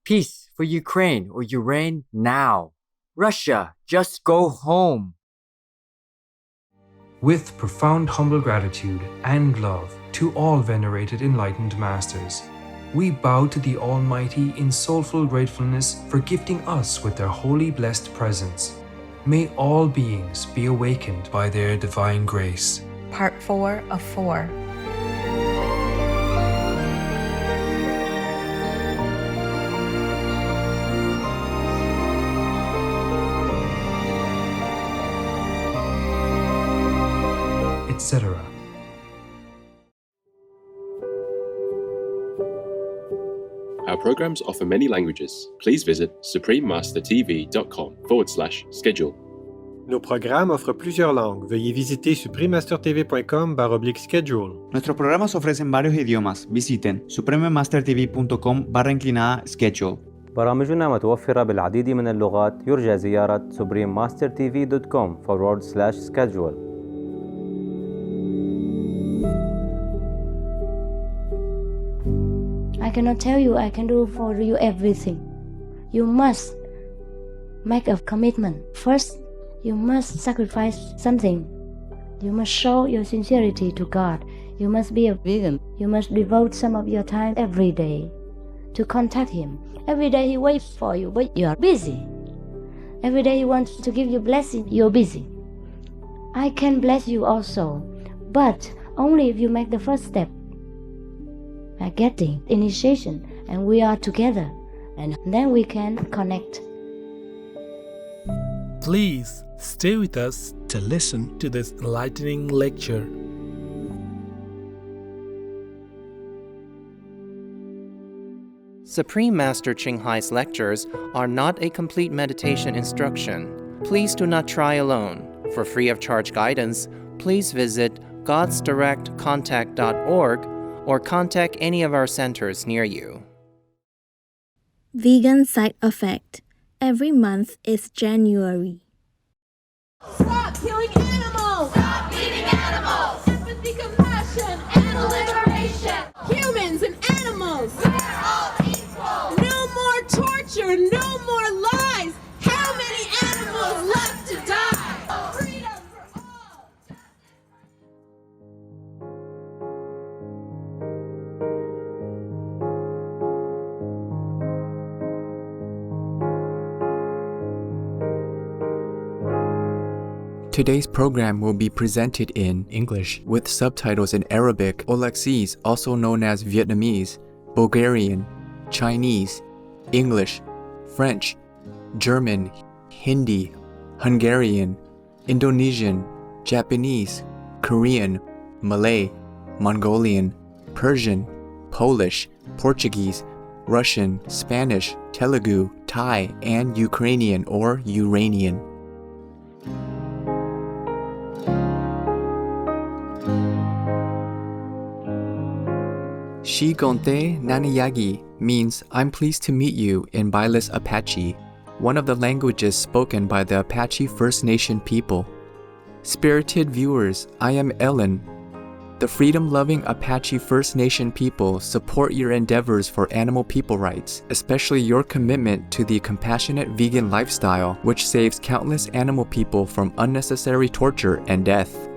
Peace for Ukraine or Ukraine now. Russia, just go home. With profound humble gratitude and love to all venerated enlightened masters, we bow to the Almighty in soulful gratefulness for gifting us with their holy blessed presence. May all beings be awakened by their divine grace. Part 4 of 4. Etc. Our programs offer many languages. Please visit suprememastertv.com/schedule. Nos programas offrent plusieurs langues. Veuillez visiter suprememastertv.com/schedule. Nuestros programas ofrecen varios idiomas. Visiten suprememastertv.com/schedule. برامجنا متوفرة بالعديد من اللغات. يرجى زيارة suprememastertv.com/schedule. I cannot tell you I can do for you everything. You must make a commitment. First, you must sacrifice something. You must show your sincerity to God. You must be a vegan. You must devote some of your time every day to contact Him. Every day He waits for you, but you are busy. Every day He wants to give you blessing, you're busy. I can bless you also, but only if you make the first step. By getting initiation, and we are together, and then we can connect. Please stay with us to listen to this enlightening lecture. Supreme Master Ching Hai's lectures are not a complete meditation instruction. Please do not try alone. For free of charge guidance, please visit godsdirectcontact.org or contact any of our centers near you. Vegan side effect. Every month is January. Stop killing animals! Stop eating animals! Empathy, compassion, and liberation! Humans and animals! We're all equal! No more torture, no more lies! How many animals left to die? Freedom for all! Today's program will be presented in English with subtitles in Arabic, Olaxese, also known as Vietnamese, Bulgarian, Chinese, English, French, German, Hindi, Hungarian, Indonesian, Japanese, Korean, Malay, Mongolian, Persian, Polish, Portuguese, Russian, Spanish, Telugu, Thai, and Ukrainian or Uranian. Shigonte Nanayagi means I'm pleased to meet you in Bailes Apache, one of the languages spoken by the Apache First Nation people. Spirited viewers, I am Ellen. The freedom-loving Apache First Nation people support your endeavors for animal people rights, especially your commitment to the compassionate vegan lifestyle, which saves countless animal people from unnecessary torture and death.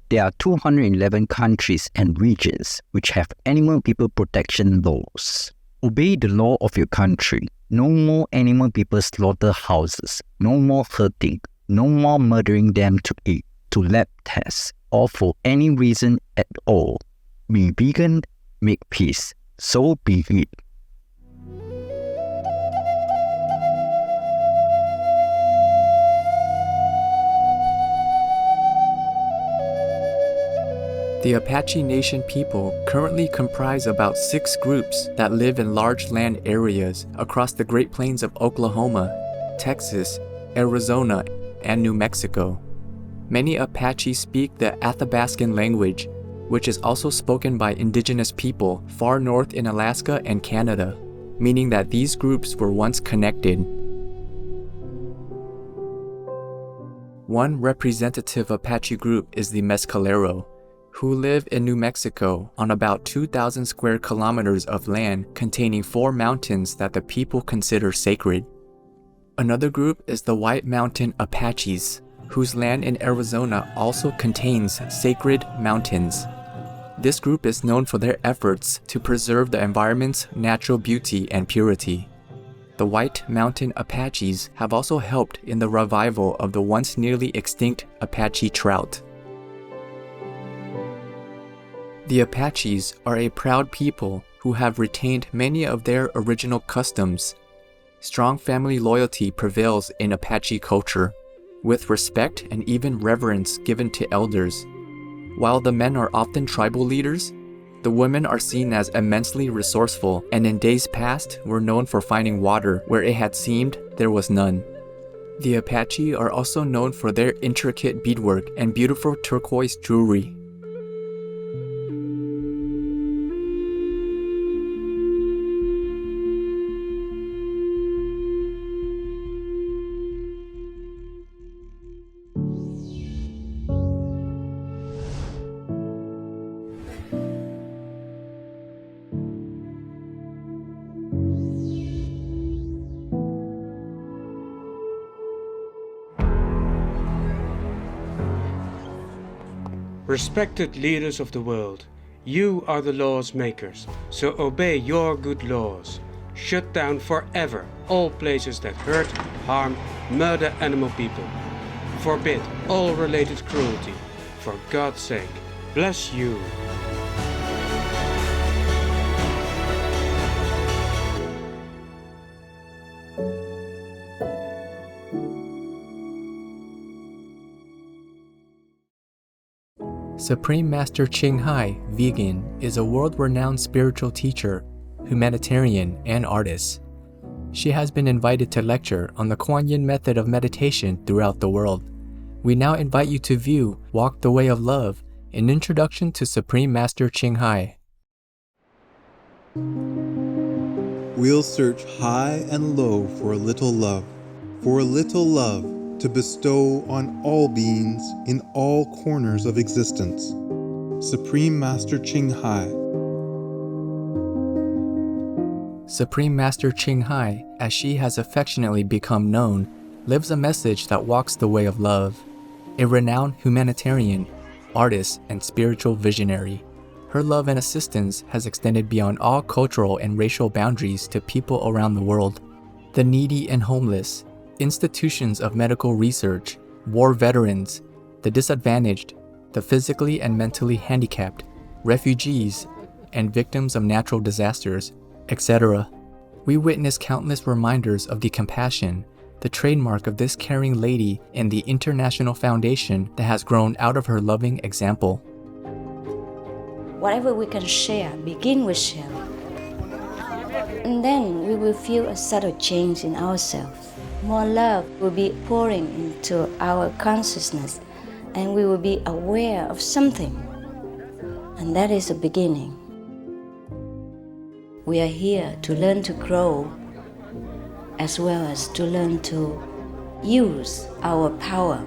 There are 211 countries and regions which have animal people protection laws. Obey the law of your country. No more animal people slaughterhouses. No more hurting. No more murdering them to eat, to lab tests, or for any reason at all. Be vegan, make peace. So be it. The Apache Nation people currently comprise about 6 groups that live in large land areas across the Great Plains of Oklahoma, Texas, Arizona, and New Mexico. Many Apache speak the Athabascan language, which is also spoken by indigenous people far north in Alaska and Canada, meaning that these groups were once connected. One representative Apache group is the Mescalero, who live in New Mexico on about 2,000 square kilometers of land containing 4 mountains that the people consider sacred. Another group is the White Mountain Apaches, whose land in Arizona also contains sacred mountains. This group is known for their efforts to preserve the environment's natural beauty and purity. The White Mountain Apaches have also helped in the revival of the once nearly extinct Apache trout. The Apaches are a proud people who have retained many of their original customs. Strong family loyalty prevails in Apache culture, with respect and even reverence given to elders. While the men are often tribal leaders, the women are seen as immensely resourceful and in days past were known for finding water where it had seemed there was none. The Apache are also known for their intricate beadwork and beautiful turquoise jewelry. Respected leaders of the world, you are the laws makers, so obey your good laws. Shut down forever all places that hurt, harm, murder animal people. Forbid all related cruelty. For God's sake, bless you. Supreme Master Ching Hai, vegan, is a world-renowned spiritual teacher, humanitarian, and artist. She has been invited to lecture on the Kuan Yin method of meditation throughout the world. We now invite you to view Walk the Way of Love, an introduction to Supreme Master Ching Hai. We'll search high and low for a little love to bestow on all beings in all corners of existence. Supreme Master Ching Hai. Supreme Master Ching Hai, as she has affectionately become known, lives a message that walks the way of love. A renowned humanitarian, artist, and spiritual visionary, her love and assistance has extended beyond all cultural and racial boundaries to people around the world. The needy and homeless, institutions of medical research, war veterans, the disadvantaged, the physically and mentally handicapped, refugees, and victims of natural disasters, etc. We witness countless reminders of the compassion, the trademark of this caring lady and the international foundation that has grown out of her loving example. Whatever we can share, begin with share. And then we will feel a subtle change in ourselves. More love will be pouring into our consciousness, and we will be aware of something. And that is a beginning. We are here to learn to grow, as well as to learn to use our power,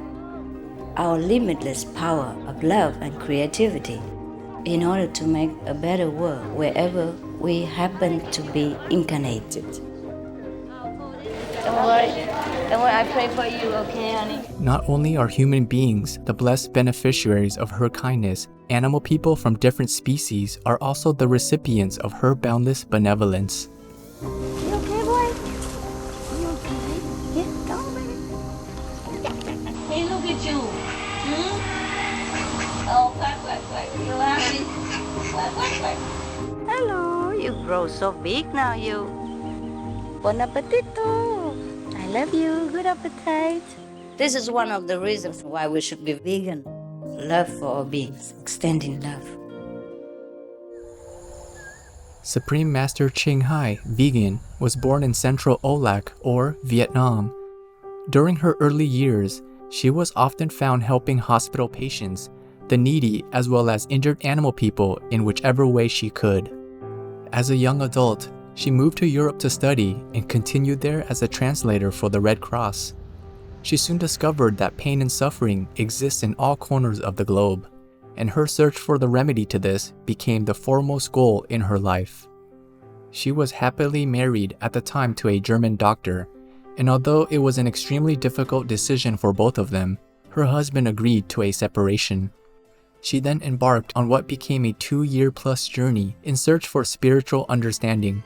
our limitless power of love and creativity, in order to make a better world wherever we happen to be incarnated. Don't worry, I pray for you, okay, honey? Not only are human beings the blessed beneficiaries of her kindness, animal people from different species are also the recipients of her boundless benevolence. You okay, boy? You okay? Yeah, come on, baby. Hey, look at you. Oh, quack. You happy? Quack. Hello, you grow so big now, you. Bon appetito. I love you. Good appetite. This is one of the reasons why we should be vegan. Love for all beings, extending love. Supreme Master Ching Hai, vegan, was born in Central Olac, or Vietnam. During her early years, she was often found helping hospital patients, the needy, as well as injured animal people in whichever way she could. As a young adult, she moved to Europe to study and continued there as a translator for the Red Cross. She soon discovered that pain and suffering exists in all corners of the globe, and her search for the remedy to this became the foremost goal in her life. She was happily married at the time to a German doctor, and although it was an extremely difficult decision for both of them, her husband agreed to a separation. She then embarked on what became a 2-year-plus journey in search for spiritual understanding.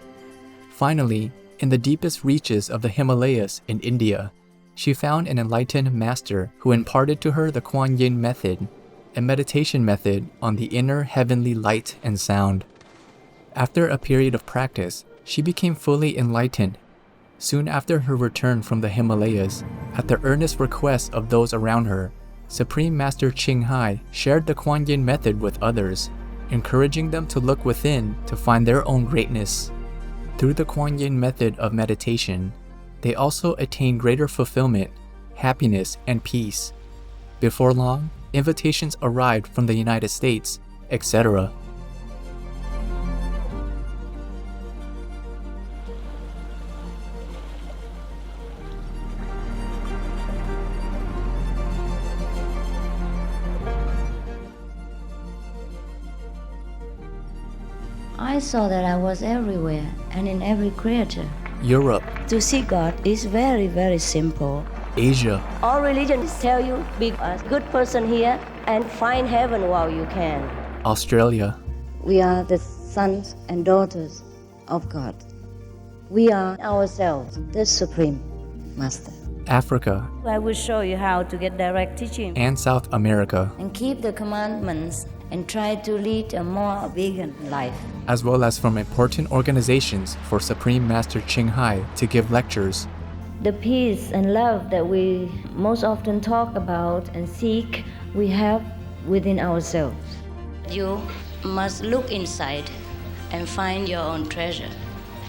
Finally, in the deepest reaches of the Himalayas in India, she found an enlightened master who imparted to her the Kuan Yin method, a meditation method on the inner heavenly light and sound. After a period of practice, she became fully enlightened. Soon after her return from the Himalayas, at the earnest request of those around her, Supreme Master Ching Hai shared the Kuan Yin method with others, encouraging them to look within to find their own greatness. Through the Kuan Yin method of meditation, they also attain greater fulfillment, happiness, and peace. Before long, invitations arrived from the United States, etc. I saw that I was everywhere and in every creature. Europe, To see God is very, very simple. Asia, All religions tell you be a good person here and find heaven while you can. Australia, We are the sons and daughters of God. We are ourselves, the Supreme Master. Africa, I will show you how to get direct teaching and South America, and keep the commandments and try to lead a more vegan life. as well as from important organizations for Supreme Master Ching Hai to give lectures. The peace and love that we most often talk about and seek, we have within ourselves. You must look inside and find your own treasure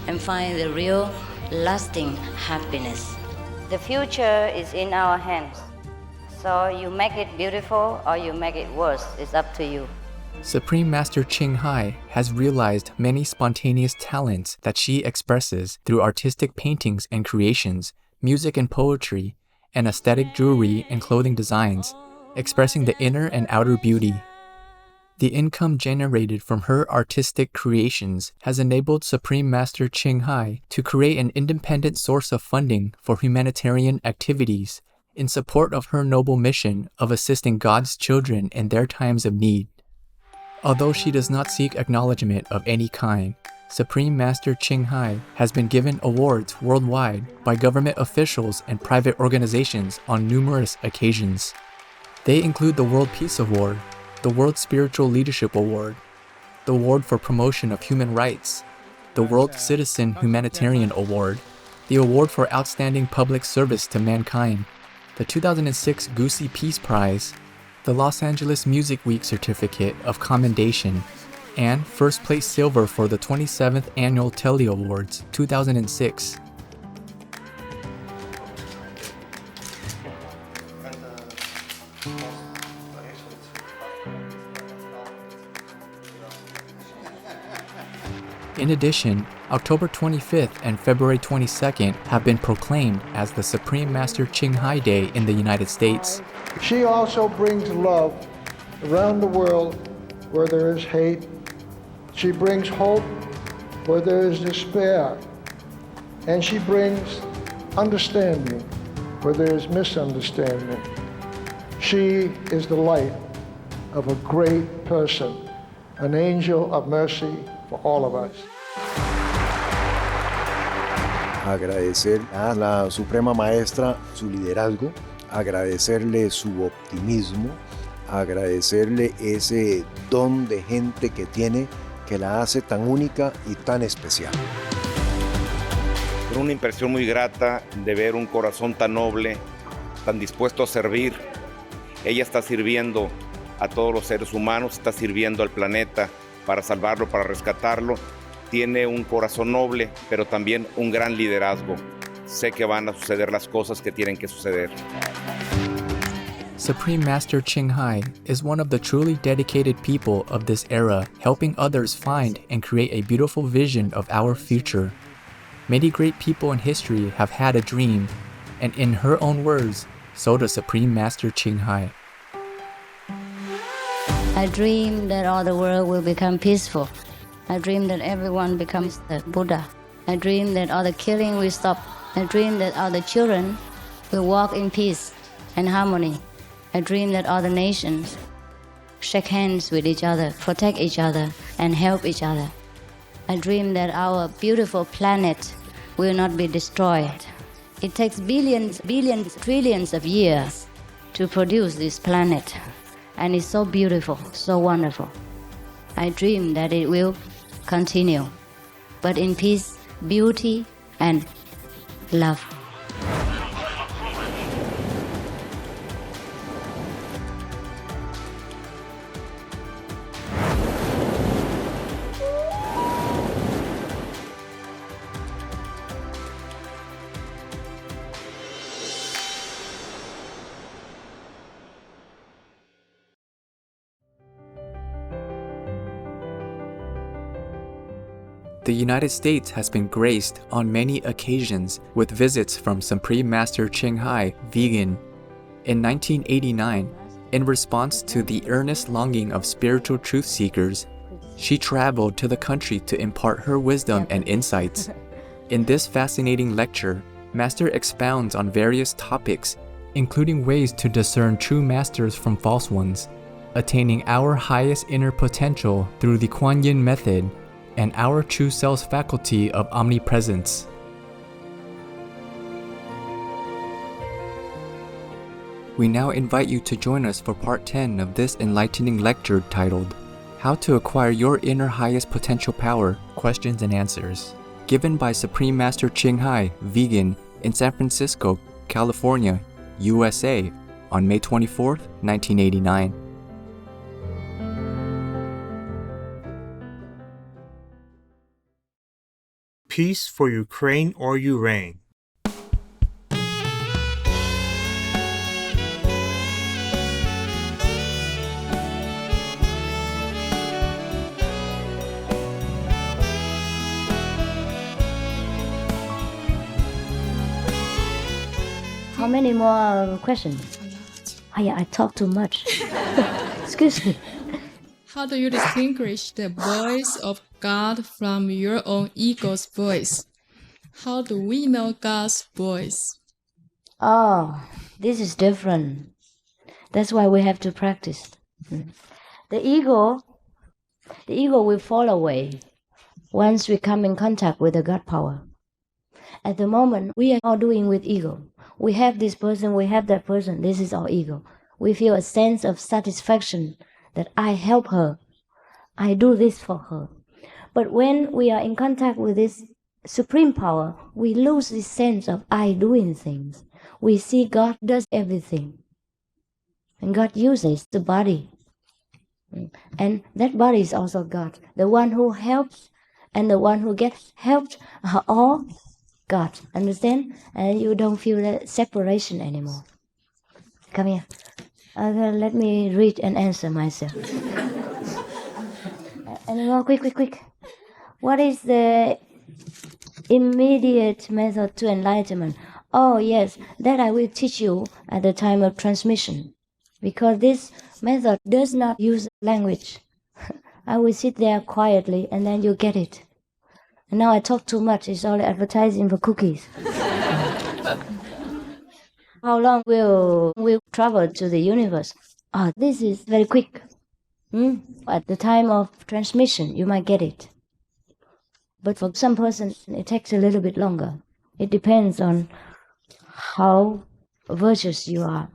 and find the real lasting happiness. The future is in our hands. So you make it beautiful or you make it worse, it's up to you. Supreme Master Ching Hai has realized many spontaneous talents that she expresses through artistic paintings and creations, music and poetry, and aesthetic jewelry and clothing designs, expressing the inner and outer beauty. The income generated from her artistic creations has enabled Supreme Master Ching Hai to create an independent source of funding for humanitarian activities in support of her noble mission of assisting God's children in their times of need. Although she does not seek acknowledgement of any kind, Supreme Master Ching Hai has been given awards worldwide by government officials and private organizations on numerous occasions. They include the World Peace Award, the World Spiritual Leadership Award, the Award for Promotion of Human Rights, the World Citizen Humanitarian Award, the Award for Outstanding Public Service to Mankind, the 2006 Goosey Peace Prize, the Los Angeles Music Week Certificate of Commendation, and first place silver for the 27th Annual Telly Awards 2006. In addition, October 25th and February 22nd have been proclaimed as the Supreme Master Ching Hai Day in the United States. She also brings love around the world where there is hate. She brings hope where there is despair. And she brings understanding where there is misunderstanding. She is the light of a great person, an angel of mercy for all of us. Agradecer a la Suprema Maestra su liderazgo, agradecerle su optimismo, agradecerle ese don de gente que tiene que la hace tan única y tan especial. Fue una impresión muy grata de ver un corazón tan noble, tan dispuesto a servir. Ella está sirviendo a todos los seres humanos, está sirviendo al planeta para salvarlo, para rescatarlo. Tiene un corazón noble, pero también un gran liderazgo. Sé que van a suceder las cosas que tienen que suceder. Supreme Master Ching Hai is one of the truly dedicated people of this era, helping others find and create a beautiful vision of our future. Many great people in history have had a dream, and in her own words, So does Supreme Master Ching Hai. I dream that all the world will become peaceful. I dream that everyone becomes the Buddha. I dream that all the killing will stop. I dream that all the children will walk in peace and harmony. I dream that all the nations shake hands with each other, protect each other, and help each other. I dream that our beautiful planet will not be destroyed. It takes billions, trillions of years to produce this planet. And it's so beautiful, so wonderful. I dream that it will continue, but in peace, beauty, and love. The United States has been graced on many occasions with visits from Supreme Master Ching Hai, vegan. In 1989, in response to the earnest longing of spiritual truth seekers, she traveled to the country to impart her wisdom and insights. In this fascinating lecture, Master expounds on various topics, including ways to discern true masters from false ones, attaining our highest inner potential through the Kuan Yin method, and our true self's faculty of omnipresence. We now invite you to join us for part 10 of this enlightening lecture titled, How to Acquire Your Inner Highest Potential Power, Questions and Answers, given by Supreme Master Ching Hai, vegan, in San Francisco, California, USA, on May 24, 1989. Peace for Ukraine or Ukraine. How many more questions? Oh yeah, I talk too much. Excuse me. How do you distinguish the voice of God from your own ego's voice? How do we know God's voice? Oh, this is different. That's why we have to practice. The ego will fall away once we come in contact with the God power. At the moment, we are all doing with ego. We have this person, we have that person. This is our ego. We feel a sense of satisfaction that I help her. I do this for her. But when we are in contact with this supreme power, we lose this sense of I doing things. We see God does everything. And God uses the body. And that body is also God. The one who helps and the one who gets helped are all God. Understand? And you don't feel that separation anymore. Come here. Let me read and answer myself. Any more? Quick. What is the immediate method to enlightenment? Oh, yes, that I will teach you at the time of transmission. Because this method does not use language. I will sit there quietly and then you get it. And now I talk too much. It's only advertising for cookies. How long will we travel to the universe? Oh, this is very quick. At the time of transmission, you might get it. But for some person, it takes a little bit longer. It depends on how virtuous you are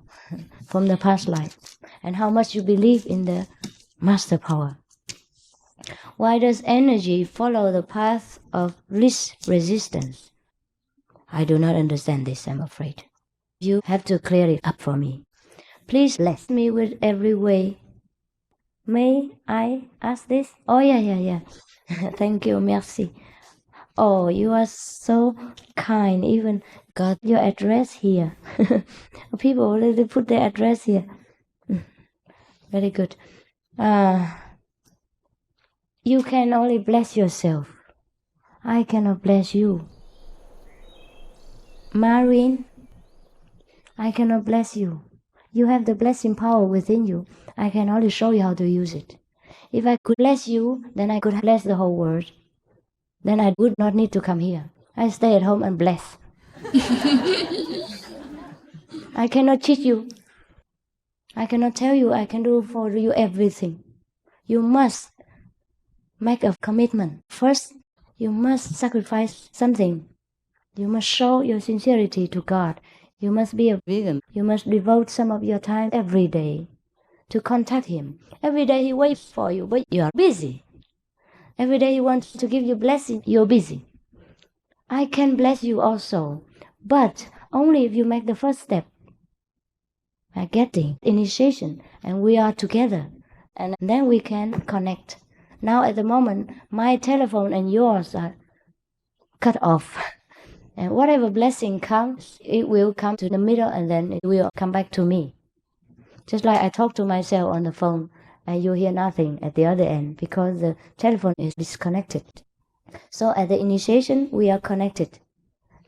from the past life and how much you believe in the master power. Why does energy follow the path of least resistance? I do not understand this, I'm afraid. You have to clear it up for me. Please bless me with every way. May I ask this? Oh, yeah. Thank you, merci. Oh, you are so kind. Even got your address here. People already put their address here. Very good. You can only bless yourself. I cannot bless you. Marine, I cannot bless you. You have the blessing power within you. I can only show you how to use it. If I could bless you, then I could bless the whole world. Then I would not need to come here. I stay at home and bless. I cannot cheat you. I cannot tell you I can do for you everything. You must make a commitment. First, you must sacrifice something. You must show your sincerity to God. You must be a vegan. You must devote some of your time every day to contact Him. Every day He waits for you, but you are busy. Every day He wants to give you blessing, you're busy. I can bless you also, but only if you make the first step. By getting initiation, and we are together, and then we can connect. Now at the moment, my telephone and yours are cut off. And whatever blessing comes, it will come to the middle and then it will come back to me. Just like I talk to myself on the phone and you hear nothing at the other end because the telephone is disconnected. So at the initiation, we are connected.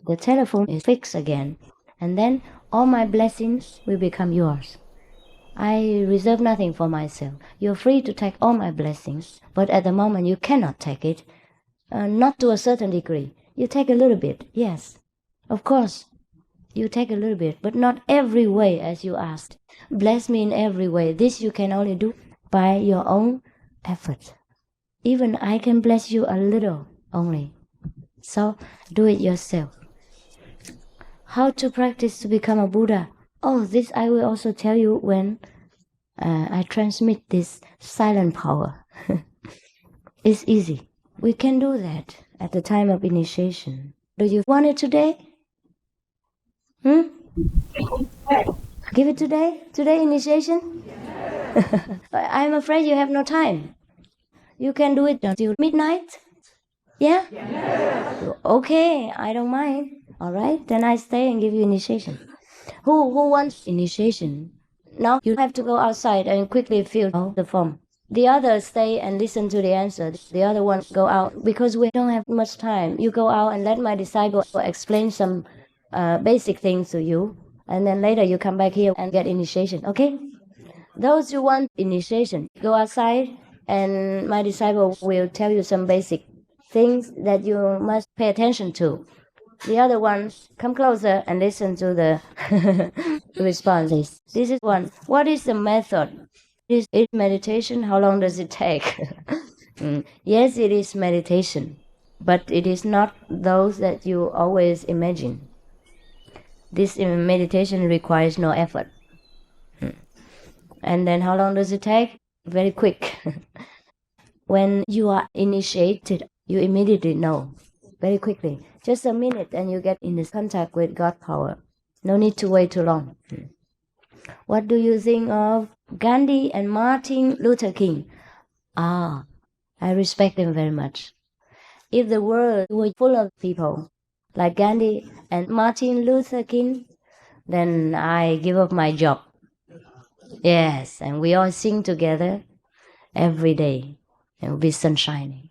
The telephone is fixed again. And then all my blessings will become yours. I reserve nothing for myself. You're free to take all my blessings, but at the moment you cannot take it. Not to a certain degree. You take a little bit, yes. Of course, you take a little bit, but not every way as you asked. Bless me in every way. This you can only do by your own effort. Even I can bless you a little only. So do it yourself. How to practice to become a Buddha? Oh, this I will also tell you when I transmit this silent power. It's easy. We can do that at the time of initiation. Do you want it today? Give it today? Today initiation? I'm afraid you have no time. You can do it until midnight? Yeah? Okay, I don't mind. All right, then I stay and give you initiation. Who wants initiation? Now you have to go outside and quickly fill out the form. The others stay and listen to the answer. The other one go out because we don't have much time. You go out and let my disciple explain some basic things to you. And then later you come back here and get initiation, okay? Those who want initiation, go outside and my disciple will tell you some basic things that you must pay attention to. The other ones, come closer and listen to the responses. This is one. What is the method? Is it meditation? How long does it take? Yes, it is meditation, but it is not those that you always imagine. This meditation requires no effort. And then how long does it take? Very quick. When you are initiated, you immediately know. Very quickly. Just a minute and you get in this contact with God power. No need to wait too long. What do you think of Gandhi and Martin Luther King? I respect them very much. If the world were full of people like Gandhi and Martin Luther King, then I give up my job. Yes, and we all sing together every day. It will be sunshining.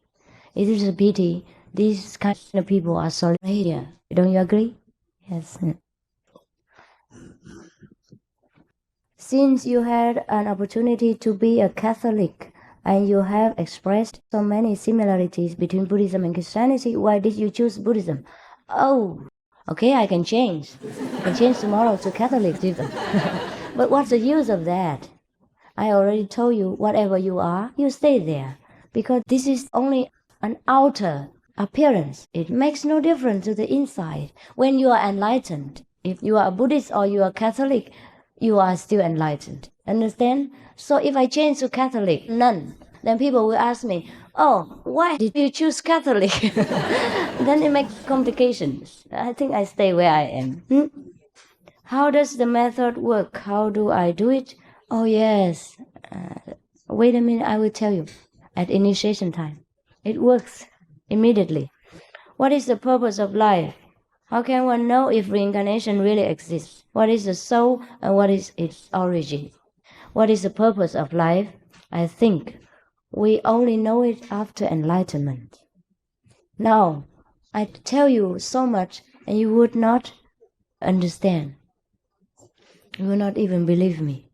It is a pity these kind of people are so here. Don't you agree? Yes. Since you had an opportunity to be a Catholic and you have expressed so many similarities between Buddhism and Christianity, why did you choose Buddhism? Oh, okay, I can change. I can change tomorrow to Catholicism. But what's the use of that? I already told you, whatever you are, you stay there. Because this is only an outer appearance. It makes no difference to the inside. When you are enlightened, if you are a Buddhist or you are Catholic, you are still enlightened. Understand? So if I change to Catholic, none, then people will ask me, oh, why did you choose Catholic? Then it makes complications. I think I stay where I am. How does the method work? How do I do it? Oh, yes. Wait a minute, I will tell you. At initiation time. It works immediately. What is the purpose of life? How can one know if reincarnation really exists? What is the soul and what is its origin? What is the purpose of life? I think we only know it after enlightenment. Now, I tell you so much and you would not understand. You will not even believe me.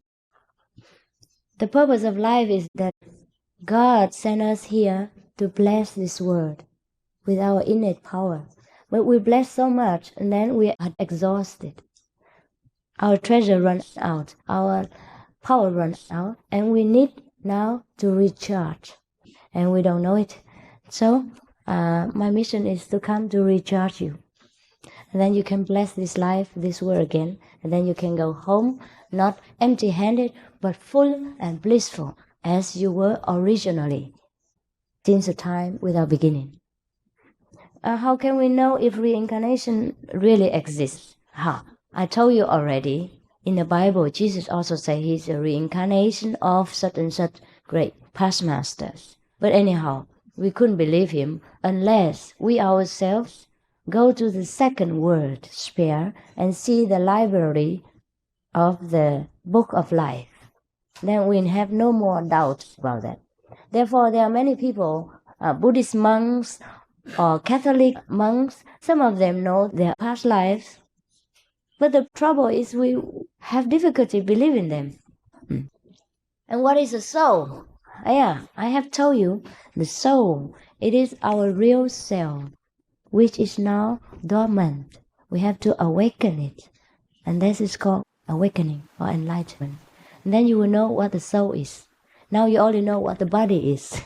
The purpose of life is that God sent us here to bless this world with our innate power. But we bless so much and then we are exhausted. Our treasure runs out, our power runs out, and we need now to recharge. And we don't know it. So my mission is to come to recharge you. And then you can bless this life, this world again. And then you can go home, not empty-handed, but full and blissful, as you were originally, since the time without beginning. How can we know if reincarnation really exists? I told you already, in the Bible, Jesus also said he's a reincarnation of such and such great past masters. But anyhow, we couldn't believe him unless we ourselves go to the second world sphere and see the library of the book of life. Then we have no more doubt about that. Therefore, there are many people, Buddhist monks or Catholic monks, some of them know their past lives. But the trouble is we have difficulty believing them. And what is the soul? I have told you, the soul, it is our real self, which is now dormant. We have to awaken it. And this is called awakening or enlightenment. And then you will know what the soul is. Now you already know what the body is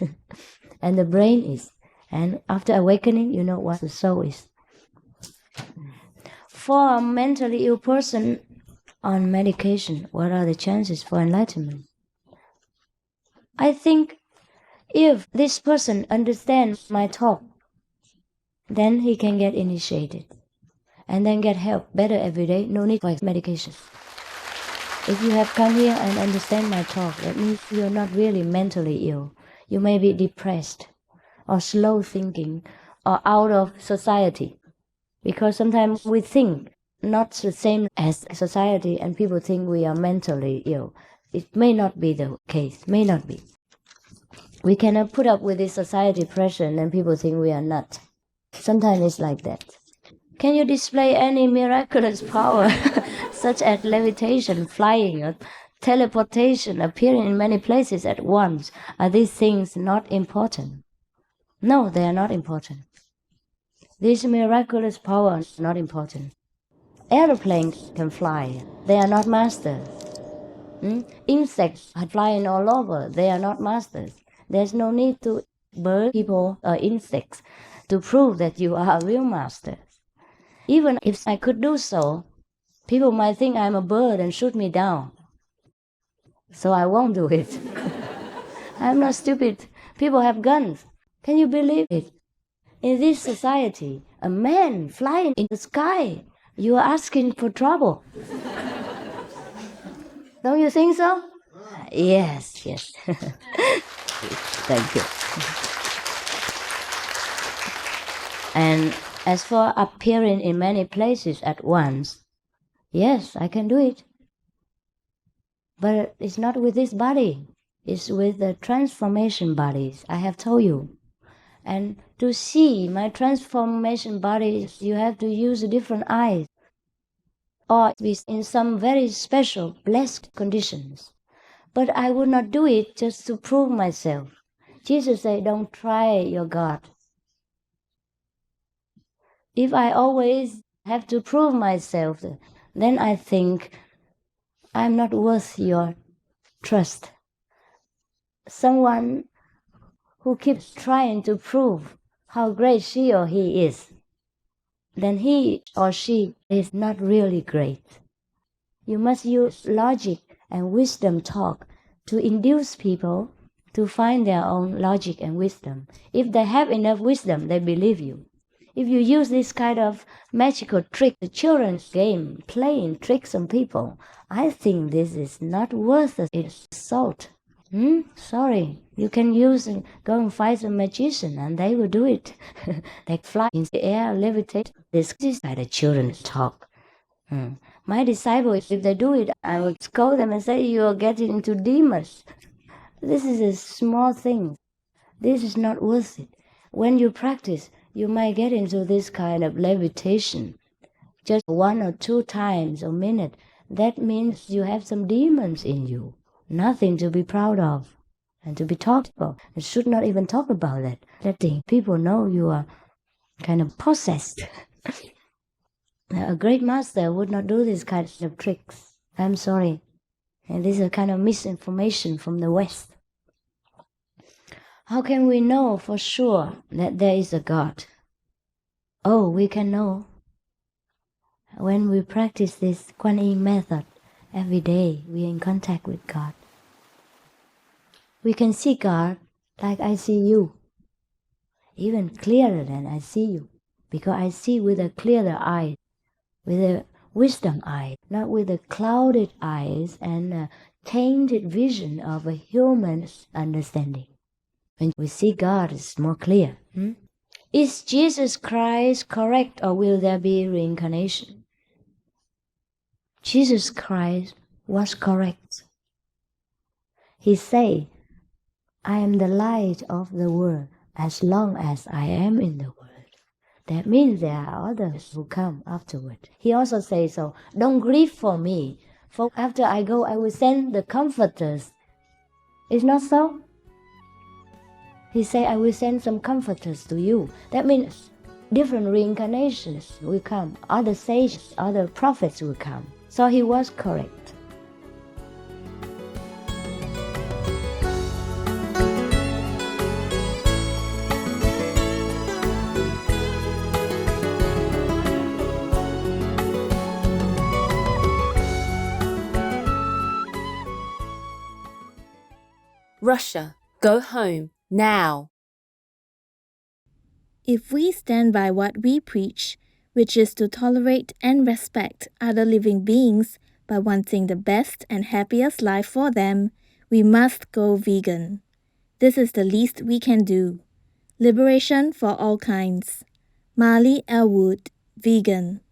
and the brain is. And after awakening, you know what the soul is. For a mentally ill person on medication, what are the chances for enlightenment? I think if this person understands my talk, then he can get initiated and then get help better every day, no need for medication. If you have come here and understand my talk, that means you're not really mentally ill. You may be depressed or slow thinking or out of society. Because sometimes we think not the same as society and people think we are mentally ill. It may not be the case, may not be. We cannot put up with this society pressure and then people think we are nuts. Sometimes it's like that. Can you display any miraculous power such as levitation, flying, or teleportation, appearing in many places at once? Are these things not important? No, they are not important. This miraculous power is not important. Airplanes can fly. They are not masters. Insects are flying all over. They are not masters. There's no need to bird people or insects to prove that you are a real master. Even if I could do so, people might think I'm a bird and shoot me down. So I won't do it. I'm not stupid. People have guns. Can you believe it? In this society, a man flying in the sky, you are asking for trouble. Don't you think so? Yes. Thank you. And as for appearing in many places at once, yes, I can do it. But it's not with this body. It's with the transformation bodies, I have told you. And to see my transformation bodies, you have to use different eyes. Or be in some very special, blessed conditions. But I would not do it just to prove myself. Jesus said, don't try your God. If I always have to prove myself, then I think I'm not worth your trust. Someone who keeps trying to prove how great she or he is, then he or she is not really great. You must use logic and wisdom talk to induce people to find their own logic and wisdom. If they have enough wisdom, they believe you. If you use this kind of magical trick, the children's game, playing tricks on people, I think this is not worth its salt. Sorry, you can go and find a magician and they will do it. They fly in the air, levitate. This is like the children's talk. My disciples, if they do it, I will scold them and say, you are getting into demons. This is a small thing. This is not worth it. When you practice, you might get into this kind of levitation just 1 or 2 times a minute. that means you have some demons in you. Nothing to be proud of and to be talked about. You should not even talk about it. Letting people know you are kind of possessed. A great master would not do these kinds of tricks. I'm sorry. And this is a kind of misinformation from the West. How can we know for sure that there is a God? Oh, we can know when we practice this Kuan Yin method. Every day we are in contact with God. We can see God like I see you, even clearer than I see you, because I see with a clearer eye, with a wisdom eye, not with the clouded eyes and a tainted vision of a human's understanding. When we see God, it's more clear. Is Jesus Christ correct, or will there be reincarnation? Jesus Christ was correct. He said, I am the light of the world as long as I am in the world. That means there are others who come afterward. He also says so, don't grieve for me, for after I go I will send the comforters. Is not so? He said, I will send some comforters to you. That means different reincarnations will come. Other sages, other prophets will come. So he was correct. Russia, go home, now. If we stand by what we preach, which is to tolerate and respect other living beings by wanting the best and happiest life for them, we must go vegan. This is the least we can do. Liberation for all kinds. Marley Elwood, vegan.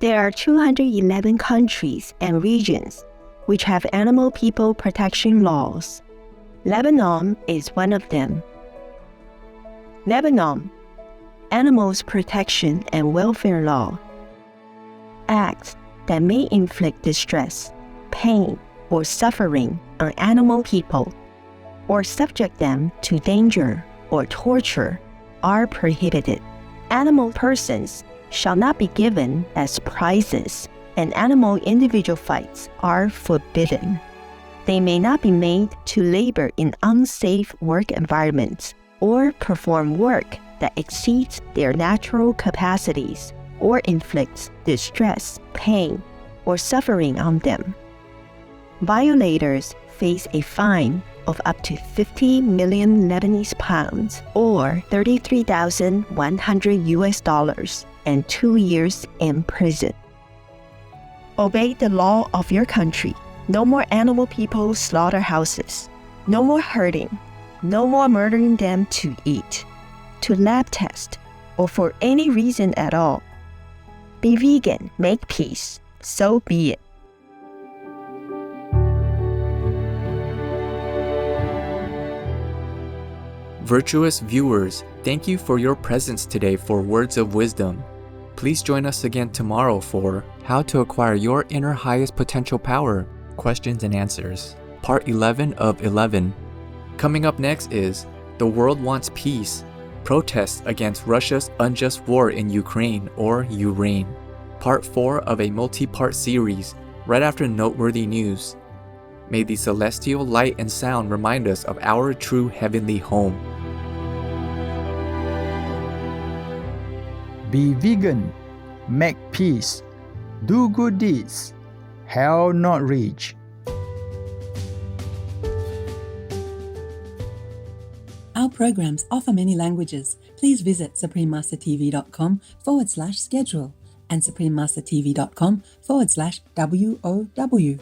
There are 211 countries and regions which have animal people protection laws. Lebanon is one of them. Lebanon, Animals Protection and Welfare Law. Acts that may inflict distress, pain, or suffering on animal people, or subject them to danger or torture, are prohibited. Animal persons shall not be given as prizes, and animal individual fights are forbidden. They may not be made to labor in unsafe work environments or perform work that exceeds their natural capacities or inflicts distress, pain, or suffering on them. Violators face a fine of up to 50 million Lebanese pounds or $33,100 US and 2 years in prison. Obey the law of your country. No more animal people slaughterhouses. No more hurting. No more murdering them to eat, to lab test, or for any reason at all. Be vegan, make peace. So be it. Virtuous viewers, thank you for your presence today for Words of Wisdom. Please join us again tomorrow for How to Acquire Your Inner Highest Potential Power, Questions and Answers, Part 11 of 11. Coming up next is The World Wants Peace, Protests Against Russia's Unjust War in Ukraine or Ukraine, Part 4 of a multi-part series, right after noteworthy news. May the celestial light and sound remind us of our true heavenly home. Be vegan, make peace, do good deeds, hell not reach. Our programs offer many languages. Please visit suprememastertv.com/schedule and suprememastertv.com/WOW.